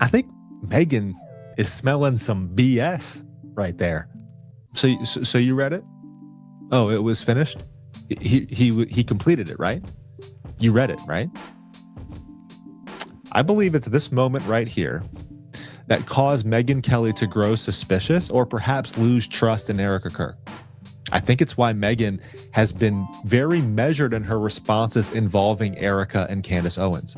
I think Megyn is smelling some BS right there. So you read it? Oh, it was finished? He completed it, right? You read it, right? I believe it's this moment right here that caused Megyn Kelly to grow suspicious or perhaps lose trust in Erika Kirk. I think it's why Megyn has been very measured in her responses involving Erika and Candace Owens.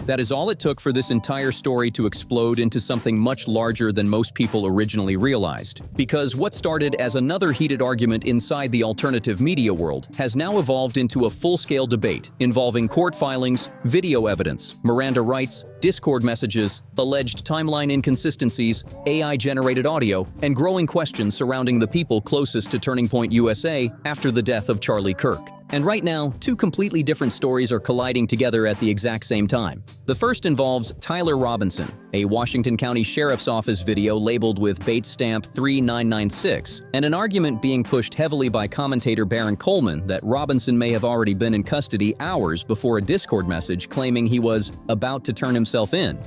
That is all it took for this entire story to explode into something much larger than most people originally realized. Because what started as another heated argument inside the alternative media world has now evolved into a full-scale debate involving court filings, video evidence, Miranda rights, Discord messages, alleged timeline inconsistencies, AI-generated audio, and growing questions surrounding the people closest to Turning Point USA after the death of Charlie Kirk. And right now, two completely different stories are colliding together at the exact same time. The first involves Tyler Robinson, a Washington County Sheriff's Office video labeled with Bates stamp 3996, and an argument being pushed heavily by commentator Barron Coleman that Robinson may have already been in custody hours before a Discord message claiming he was about to turn himself in.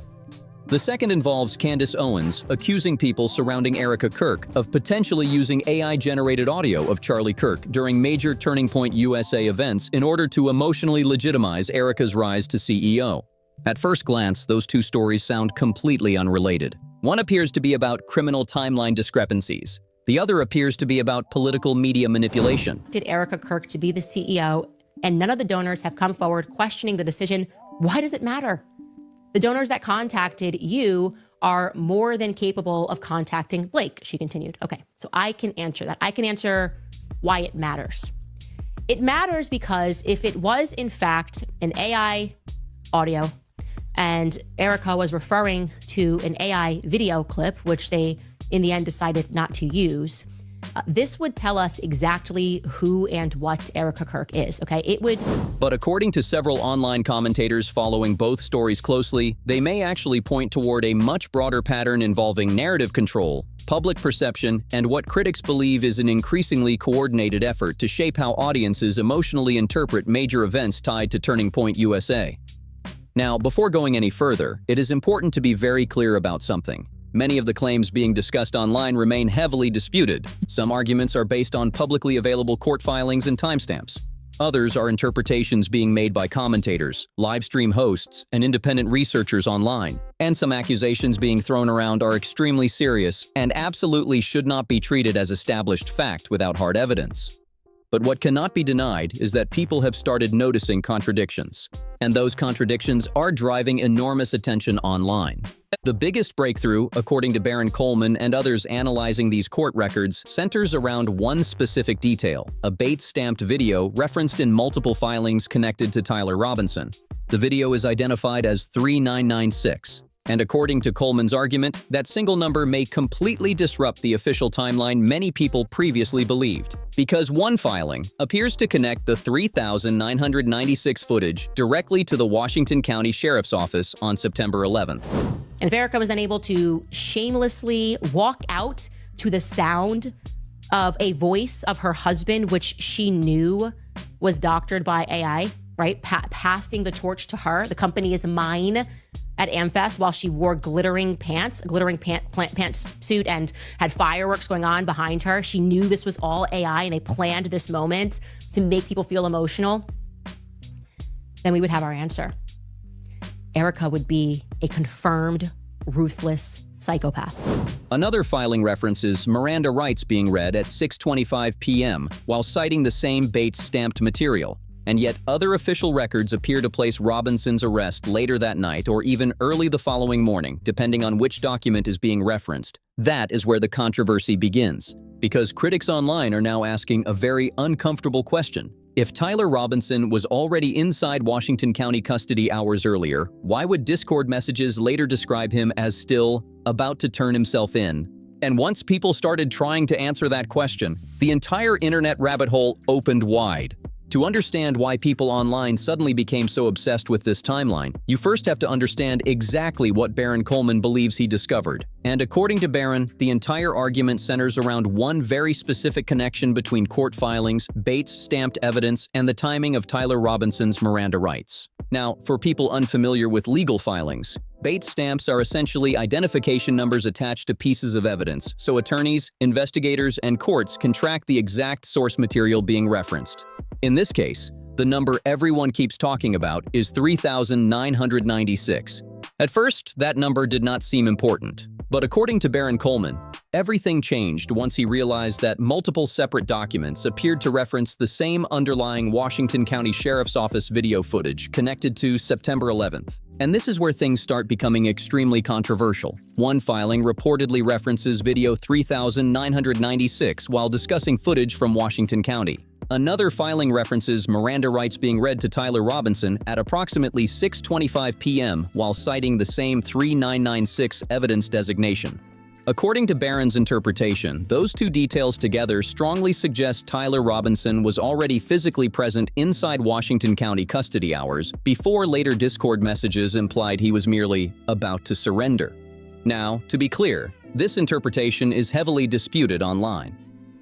The second involves Candace Owens accusing people surrounding Erika Kirk of potentially using AI-generated audio of Charlie Kirk during major Turning Point USA events in order to emotionally legitimize Erika's rise to CEO. At first glance, those two stories sound completely unrelated. One appears to be about criminal timeline discrepancies. The other appears to be about political media manipulation. Did Erika Kirk to be the CEO, and none of the donors have come forward questioning the decision. Why does it matter? The donors that contacted you are more than capable of contacting Blake, she continued. Okay, so I can answer that. I can answer why it matters. It matters because if it was, in fact, an AI audio and Erika was referring to an AI video clip, which they, in the end, decided not to use, this would tell us exactly who and what Erika Kirk is, okay? It would. But according to several online commentators following both stories closely, they may actually point toward a much broader pattern involving narrative control, public perception, and what critics believe is an increasingly coordinated effort to shape how audiences emotionally interpret major events tied to Turning Point USA. Now, before going any further, it is important to be very clear about something. Many of the claims being discussed online remain heavily disputed. Some arguments are based on publicly available court filings and timestamps. Others are interpretations being made by commentators, live stream hosts, and independent researchers online. And some accusations being thrown around are extremely serious and absolutely should not be treated as established fact without hard evidence. But what cannot be denied is that people have started noticing contradictions. And those contradictions are driving enormous attention online. The biggest breakthrough, according to Barron Coleman and others analyzing these court records, centers around one specific detail, a Bates-stamped video referenced in multiple filings connected to Tyler Robinson. The video is identified as 3996. And according to Coleman's argument, that single number may completely disrupt the official timeline many people previously believed, because one filing appears to connect the 3,996 footage directly to the Washington County Sheriff's Office on September 11th. And Erika was then able to shamelessly walk out to the sound of a voice of her husband, which she knew was doctored by AI, right? Passing the torch to her. The company is mine at AmFest while she wore glittering pantsuit and had fireworks going on behind her. She knew this was all AI and they planned this moment to make people feel emotional. Then we would have our answer. Erika would be a confirmed, ruthless psychopath. Another filing references Miranda rights being read at 6:25 p.m. while citing the same Bates-stamped material. And yet other official records appear to place Robinson's arrest later that night or even early the following morning, depending on which document is being referenced. That is where the controversy begins, because critics online are now asking a very uncomfortable question. If Tyler Robinson was already inside Washington County custody hours earlier, why would Discord messages later describe him as still about to turn himself in? And once people started trying to answer that question, the entire internet rabbit hole opened wide. To understand why people online suddenly became so obsessed with this timeline, you first have to understand exactly what Barron Coleman believes he discovered. And according to Barron, the entire argument centers around one very specific connection between court filings, Bates-stamped evidence, and the timing of Tyler Robinson's Miranda rights. Now, for people unfamiliar with legal filings, Bait stamps are essentially identification numbers attached to pieces of evidence, so attorneys, investigators, and courts can track the exact source material being referenced. In this case, the number everyone keeps talking about is 3,996. At first, that number did not seem important. But according to Barron Coleman, everything changed once he realized that multiple separate documents appeared to reference the same underlying Washington County Sheriff's Office video footage connected to September 11th. And this is where things start becoming extremely controversial. One filing reportedly references video 3,996 while discussing footage from Washington County. Another filing references Miranda rights being read to Tyler Robinson at approximately 6:25 p.m. while citing the same 3996 evidence designation. According to Barron's interpretation, those two details together strongly suggest Tyler Robinson was already physically present inside Washington County custody hours before later Discord messages implied he was merely about to surrender. Now, to be clear, this interpretation is heavily disputed online.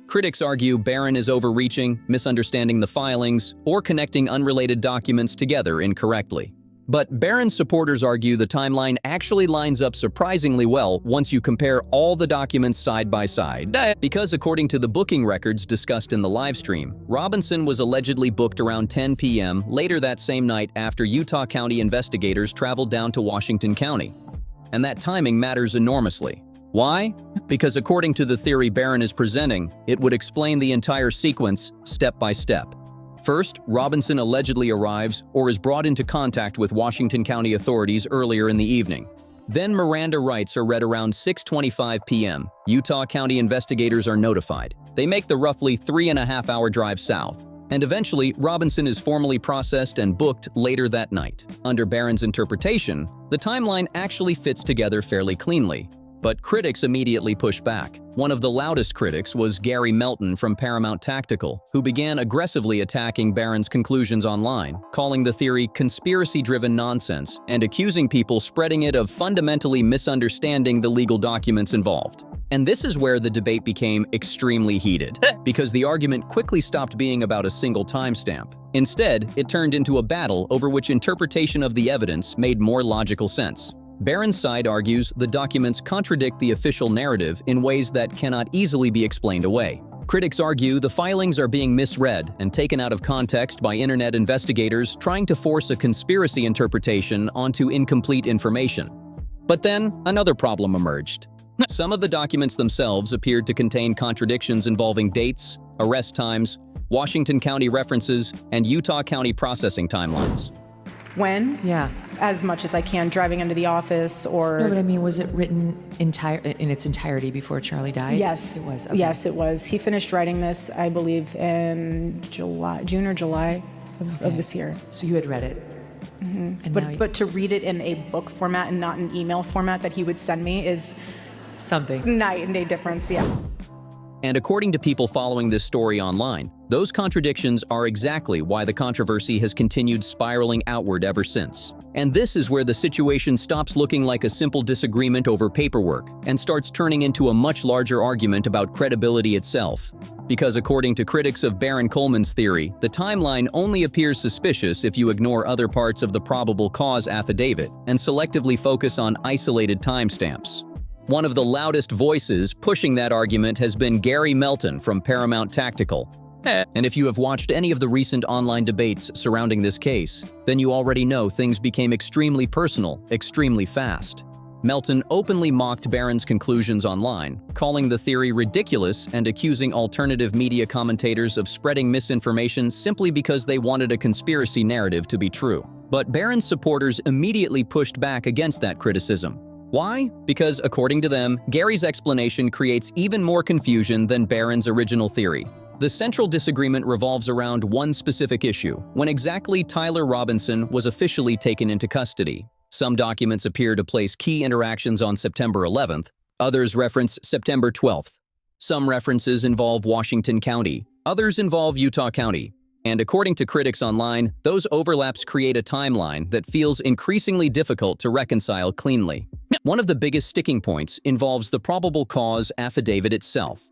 Critics argue Barron is overreaching, misunderstanding the filings, or connecting unrelated documents together incorrectly. But Barron's supporters argue the timeline actually lines up surprisingly well once you compare all the documents side by side. Because according to the booking records discussed in the livestream, Robinson was allegedly booked around 10 p.m. later that same night after Utah County investigators traveled down to Washington County. And that timing matters enormously. Why? Because according to the theory Barron is presenting, it would explain the entire sequence step by step. First, Robinson allegedly arrives or is brought into contact with Washington County authorities earlier in the evening. Then Miranda rights are read around 6:25 p.m. Utah County investigators are notified. They make the roughly 3.5-hour drive south. And eventually, Robinson is formally processed and booked later that night. Under Barron's interpretation, the timeline actually fits together fairly cleanly. But critics immediately push back. One of the loudest critics was Gary Melton from Paramount Tactical, who began aggressively attacking Barron's conclusions online, calling the theory conspiracy-driven nonsense and accusing people spreading it of fundamentally misunderstanding the legal documents involved. And this is where the debate became extremely heated, because the argument quickly stopped being about a single timestamp. Instead, it turned into a battle over which interpretation of the evidence made more logical sense. Barron's side argues the documents contradict the official narrative in ways that cannot easily be explained away. Critics argue the filings are being misread and taken out of context by internet investigators trying to force a conspiracy interpretation onto incomplete information. But then, another problem emerged. Some of the documents themselves appeared to contain contradictions involving dates, arrest times, Washington County references, and Utah County processing timelines. When? Yeah. As much as I can, driving into the office or... No, but I mean, was it written in its entirety before Charlie died? Yes. It was. Okay. Yes, it was. He finished writing this, I believe, in June or July of this year. So you had read it. Mm-hmm. And but to read it in a book format and not an email format that he would send me is... something. Night and day difference, yeah. And according to people following this story online, those contradictions are exactly why the controversy has continued spiraling outward ever since. And this is where the situation stops looking like a simple disagreement over paperwork and starts turning into a much larger argument about credibility itself. Because according to critics of Barron Coleman's theory, the timeline only appears suspicious if you ignore other parts of the probable cause affidavit and selectively focus on isolated timestamps. One of the loudest voices pushing that argument has been Gary Melton from Paramount Tactical. And if you have watched any of the recent online debates surrounding this case, then you already know things became extremely personal, extremely fast. Melton openly mocked Barron's conclusions online, calling the theory ridiculous and accusing alternative media commentators of spreading misinformation simply because they wanted a conspiracy narrative to be true. But Barron's supporters immediately pushed back against that criticism. Why? Because according to them, Gary's explanation creates even more confusion than Barron's original theory. The central disagreement revolves around one specific issue: when exactly Tyler Robinson was officially taken into custody. Some documents appear to place key interactions on September 11th, others reference September 12th. Some references involve Washington County, others involve Utah County. And according to critics online, those overlaps create a timeline that feels increasingly difficult to reconcile cleanly. One of the biggest sticking points involves the probable cause affidavit itself.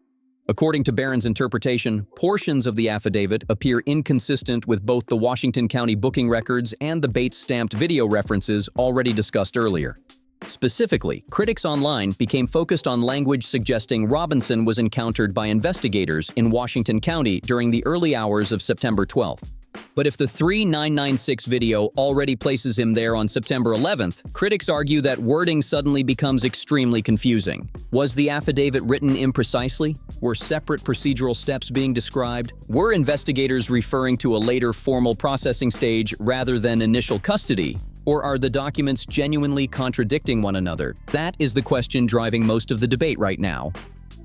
According to Barron's interpretation, portions of the affidavit appear inconsistent with both the Washington County booking records and the Bates-stamped video references already discussed earlier. Specifically, critics online became focused on language suggesting Robinson was encountered by investigators in Washington County during the early hours of September 12th. But if the 3996 video already places him there on September 11th, critics argue that wording suddenly becomes extremely confusing. Was the affidavit written imprecisely? Were separate procedural steps being described? Were investigators referring to a later formal processing stage rather than initial custody? Or are the documents genuinely contradicting one another? That is the question driving most of the debate right now.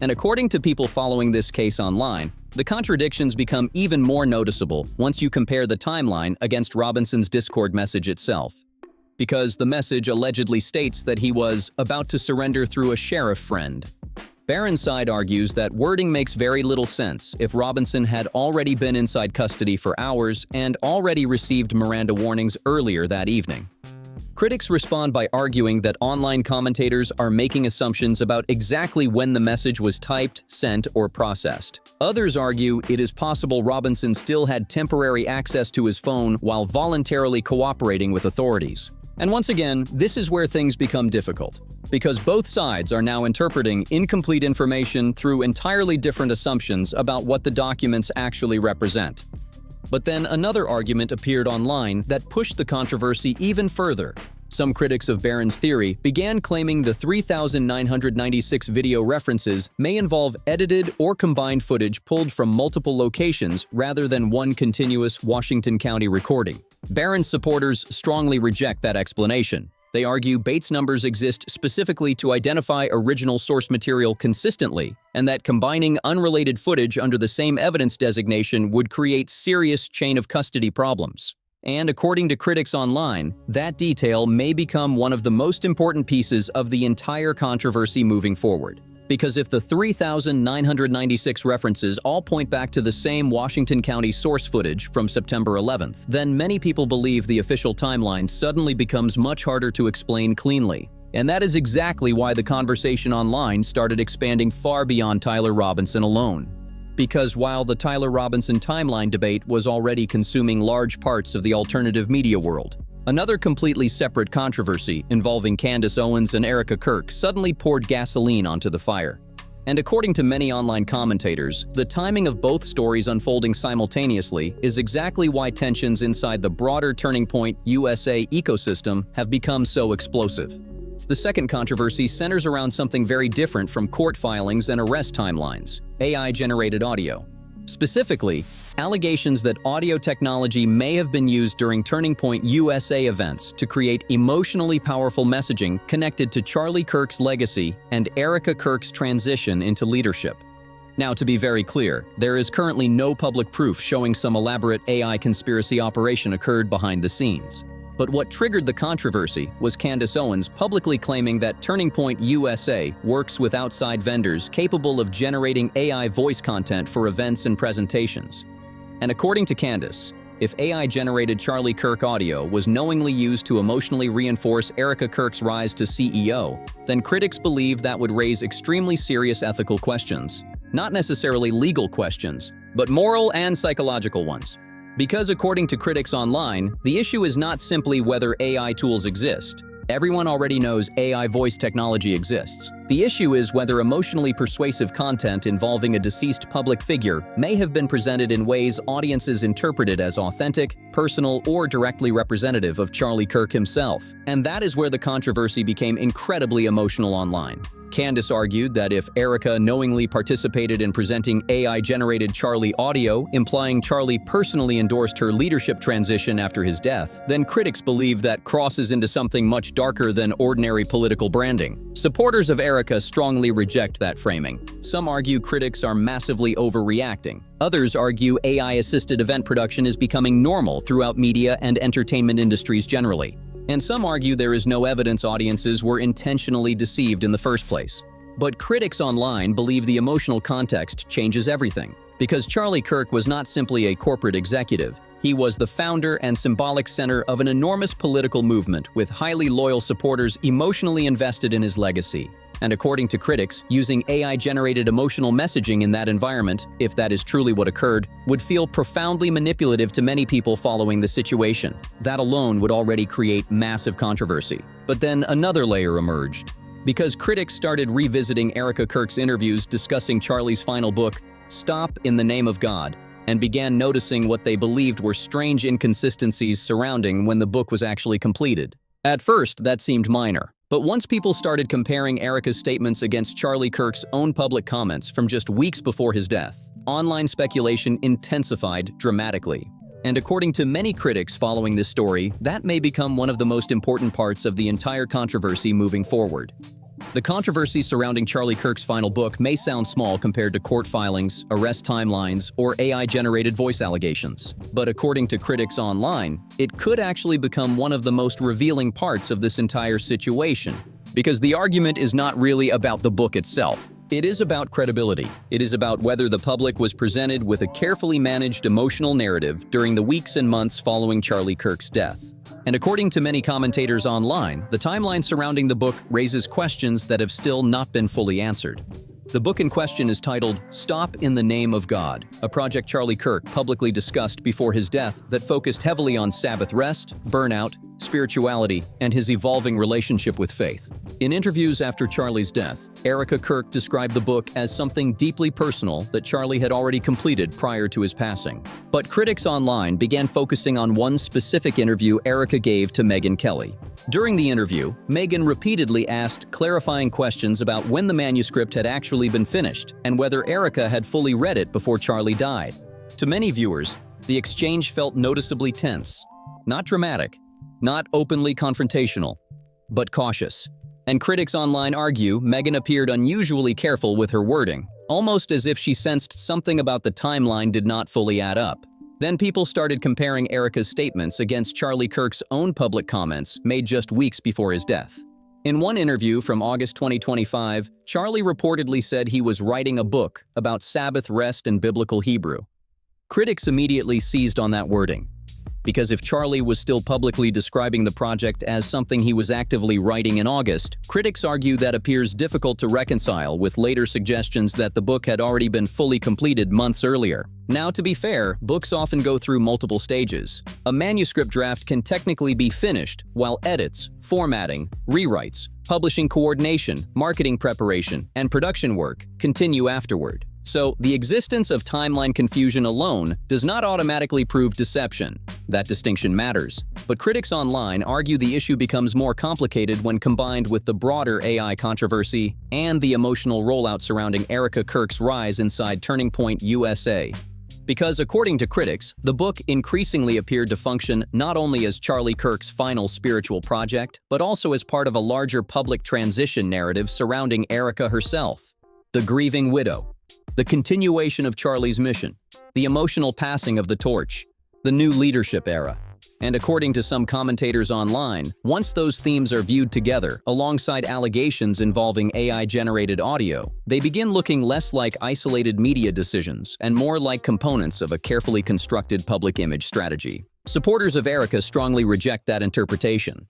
And according to people following this case online, the contradictions become even more noticeable once you compare the timeline against Robinson's Discord message itself. Because the message allegedly states that he was about to surrender through a sheriff friend. Barron's side argues that wording makes very little sense if Robinson had already been inside custody for hours and already received Miranda warnings earlier that evening. Critics respond by arguing that online commentators are making assumptions about exactly when the message was typed, sent, or processed. Others argue it is possible Robinson still had temporary access to his phone while voluntarily cooperating with authorities. And once again, this is where things become difficult, because both sides are now interpreting incomplete information through entirely different assumptions about what the documents actually represent. But then another argument appeared online that pushed the controversy even further. Some critics of Barron's theory began claiming the 3,996 video references may involve edited or combined footage pulled from multiple locations rather than one continuous Washington County recording. Barron's supporters strongly reject that explanation. They argue Bates numbers exist specifically to identify original source material consistently, and that combining unrelated footage under the same evidence designation would create serious chain of custody problems. And according to critics online, that detail may become one of the most important pieces of the entire controversy moving forward. Because if the 3,996 references all point back to the same Washington County source footage from September 11th, then many people believe the official timeline suddenly becomes much harder to explain cleanly. And that is exactly why the conversation online started expanding far beyond Tyler Robinson alone. Because while the Tyler Robinson timeline debate was already consuming large parts of the alternative media world, another completely separate controversy involving Candace Owens and Erika Kirk suddenly poured gasoline onto the fire. And according to many online commentators, the timing of both stories unfolding simultaneously is exactly why tensions inside the broader Turning Point USA ecosystem have become so explosive. The second controversy centers around something very different from court filings and arrest timelines: AI-generated audio. Specifically, allegations that audio technology may have been used during Turning Point USA events to create emotionally powerful messaging connected to Charlie Kirk's legacy and Erika Kirk's transition into leadership. Now, to be very clear, there is currently no public proof showing some elaborate AI conspiracy operation occurred behind the scenes. But what triggered the controversy was Candace Owens publicly claiming that Turning Point USA works with outside vendors capable of generating AI voice content for events and presentations. And according to Candace, if AI-generated Charlie Kirk audio was knowingly used to emotionally reinforce Erika Kirk's rise to CEO, then critics believe that would raise extremely serious ethical questions. Not necessarily legal questions, but moral and psychological ones. Because according to critics online, the issue is not simply whether AI tools exist. Everyone already knows AI voice technology exists. The issue is whether emotionally persuasive content involving a deceased public figure may have been presented in ways audiences interpreted as authentic, personal, or directly representative of Charlie Kirk himself. And that is where the controversy became incredibly emotional online. Candace argued that if Erika knowingly participated in presenting AI-generated Charlie audio, implying Charlie personally endorsed her leadership transition after his death, then critics believe that crosses into something much darker than ordinary political branding. Supporters of Erika strongly reject that framing. Some argue critics are massively overreacting. Others argue AI-assisted event production is becoming normal throughout media and entertainment industries generally. And some argue there is no evidence audiences were intentionally deceived in the first place. But critics online believe the emotional context changes everything. Because Charlie Kirk was not simply a corporate executive, he was the founder and symbolic center of an enormous political movement with highly loyal supporters emotionally invested in his legacy. And according to critics, using AI-generated emotional messaging in that environment, if that is truly what occurred, would feel profoundly manipulative to many people following the situation. That alone would already create massive controversy. But then another layer emerged. Because critics started revisiting Erika Kirk's interviews discussing Charlie's final book, Stop in the Name of God, and began noticing what they believed were strange inconsistencies surrounding when the book was actually completed. At first, that seemed minor, but once people started comparing Erika's statements against Charlie Kirk's own public comments from just weeks before his death, online speculation intensified dramatically. And according to many critics following this story, that may become one of the most important parts of the entire controversy moving forward. The controversy surrounding Charlie Kirk's final book may sound small compared to court filings, arrest timelines, or AI-generated voice allegations. But according to critics online, it could actually become one of the most revealing parts of this entire situation. Because the argument is not really about the book itself. It is about credibility. It is about whether the public was presented with a carefully managed emotional narrative during the weeks and months following Charlie Kirk's death. And according to many commentators online, the timeline surrounding the book raises questions that have still not been fully answered. The book in question is titled Stop in the Name of God, a project Charlie Kirk publicly discussed before his death that focused heavily on Sabbath rest, burnout, spirituality, and his evolving relationship with faith. In interviews after Charlie's death, Erika Kirk described the book as something deeply personal that Charlie had already completed prior to his passing. But critics online began focusing on one specific interview Erika gave to Megyn Kelly. During the interview, Megyn repeatedly asked clarifying questions about when the manuscript had actually been finished and whether Erika had fully read it before Charlie died. To many viewers, the exchange felt noticeably tense. Not dramatic, not openly confrontational, but cautious. And critics online argue Megyn appeared unusually careful with her wording, almost as if she sensed something about the timeline did not fully add up. Then people started comparing Erika's statements against Charlie Kirk's own public comments made just weeks before his death. In one interview from August 2025, Charlie reportedly said he was writing a book about Sabbath rest and biblical Hebrew. Critics immediately seized on that wording, because if Charlie was still publicly describing the project as something he was actively writing in August, critics argue that appears difficult to reconcile with later suggestions that the book had already been fully completed months earlier. Now, to be fair, books often go through multiple stages. A manuscript draft can technically be finished, while edits, formatting, rewrites, publishing coordination, marketing preparation, and production work continue afterward. So, the existence of timeline confusion alone does not automatically prove deception. That distinction matters. But critics online argue the issue becomes more complicated when combined with the broader AI controversy and the emotional rollout surrounding Erika Kirk's rise inside Turning Point USA. Because according to critics, the book increasingly appeared to function not only as Charlie Kirk's final spiritual project, but also as part of a larger public transition narrative surrounding Erika herself. The grieving widow, the continuation of Charlie's mission, the emotional passing of the torch, the new leadership era. And according to some commentators online, once those themes are viewed together, alongside allegations involving AI-generated audio, they begin looking less like isolated media decisions and more like components of a carefully constructed public image strategy. Supporters of Erika strongly reject that interpretation.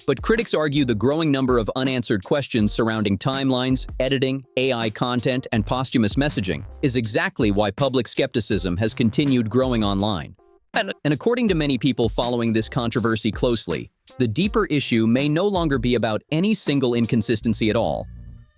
But critics argue the growing number of unanswered questions surrounding timelines, editing, AI content, and posthumous messaging is exactly why public skepticism has continued growing online. And according to many people following this controversy closely, the deeper issue may no longer be about any single inconsistency at all.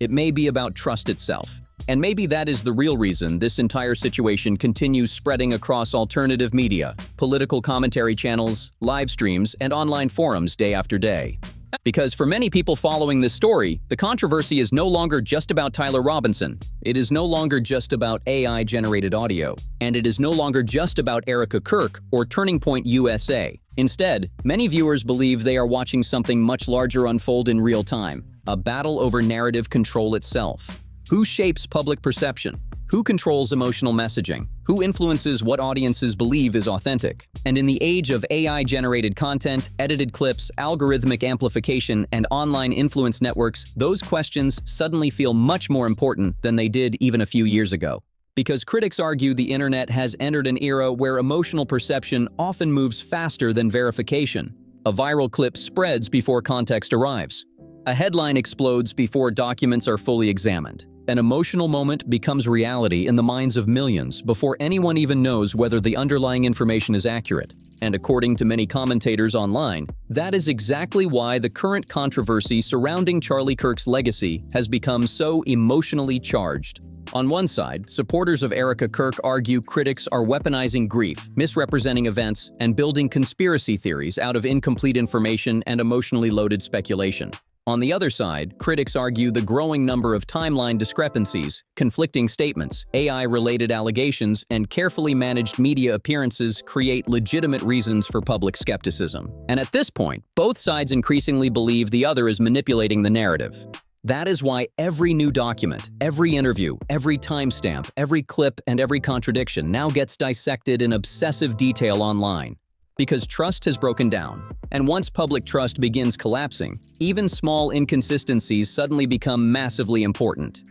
It may be about trust itself. And maybe that is the real reason this entire situation continues spreading across alternative media, political commentary channels, live streams, and online forums day after day. Because for many people following this story, the controversy is no longer just about Tyler Robinson. It is no longer just about AI-generated audio. And it is no longer just about Erika Kirk or Turning Point USA. Instead, many viewers believe they are watching something much larger unfold in real time, a battle over narrative control itself. Who shapes public perception? Who controls emotional messaging? Who influences what audiences believe is authentic? And in the age of AI-generated content, edited clips, algorithmic amplification, and online influence networks, those questions suddenly feel much more important than they did even a few years ago. Because critics argue the internet has entered an era where emotional perception often moves faster than verification. A viral clip spreads before context arrives. A headline explodes before documents are fully examined. An emotional moment becomes reality in the minds of millions before anyone even knows whether the underlying information is accurate. And according to many commentators online, that is exactly why the current controversy surrounding Charlie Kirk's legacy has become so emotionally charged. On one side, supporters of Erika Kirk argue critics are weaponizing grief, misrepresenting events, and building conspiracy theories out of incomplete information and emotionally loaded speculation. On the other side, critics argue the growing number of timeline discrepancies, conflicting statements, AI-related allegations, and carefully managed media appearances create legitimate reasons for public skepticism. And at this point, both sides increasingly believe the other is manipulating the narrative. That is why every new document, every interview, every timestamp, every clip, and every contradiction now gets dissected in obsessive detail online. Because trust has broken down. And once public trust begins collapsing, even small inconsistencies suddenly become massively important.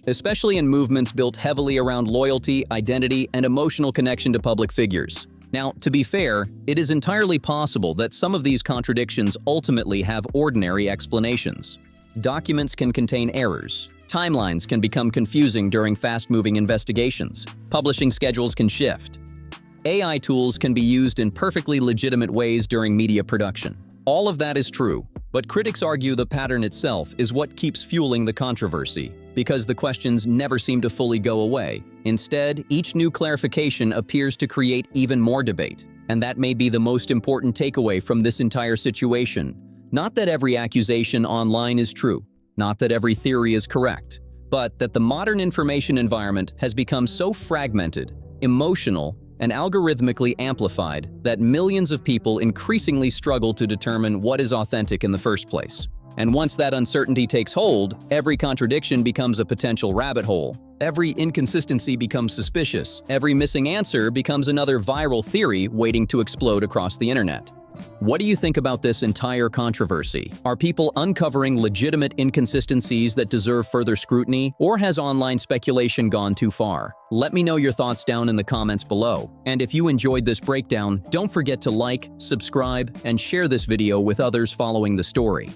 Especially in movements built heavily around loyalty, identity, and emotional connection to public figures. Now, to be fair, it is entirely possible that some of these contradictions ultimately have ordinary explanations. Documents can contain errors. Timelines can become confusing during fast-moving investigations. Publishing schedules can shift. AI tools can be used in perfectly legitimate ways during media production. All of that is true, but critics argue the pattern itself is what keeps fueling the controversy, because the questions never seem to fully go away. Instead, each new clarification appears to create even more debate. And that may be the most important takeaway from this entire situation. Not that every accusation online is true, not that every theory is correct, but that the modern information environment has become so fragmented, emotional, and algorithmically amplified that millions of people increasingly struggle to determine what is authentic in the first place. And once that uncertainty takes hold, every contradiction becomes a potential rabbit hole. Every inconsistency becomes suspicious. Every missing answer becomes another viral theory waiting to explode across the internet. What do you think about this entire controversy? Are people uncovering legitimate inconsistencies that deserve further scrutiny, or has online speculation gone too far? Let me know your thoughts down in the comments below. And if you enjoyed this breakdown, don't forget to like, subscribe, and share this video with others following the story.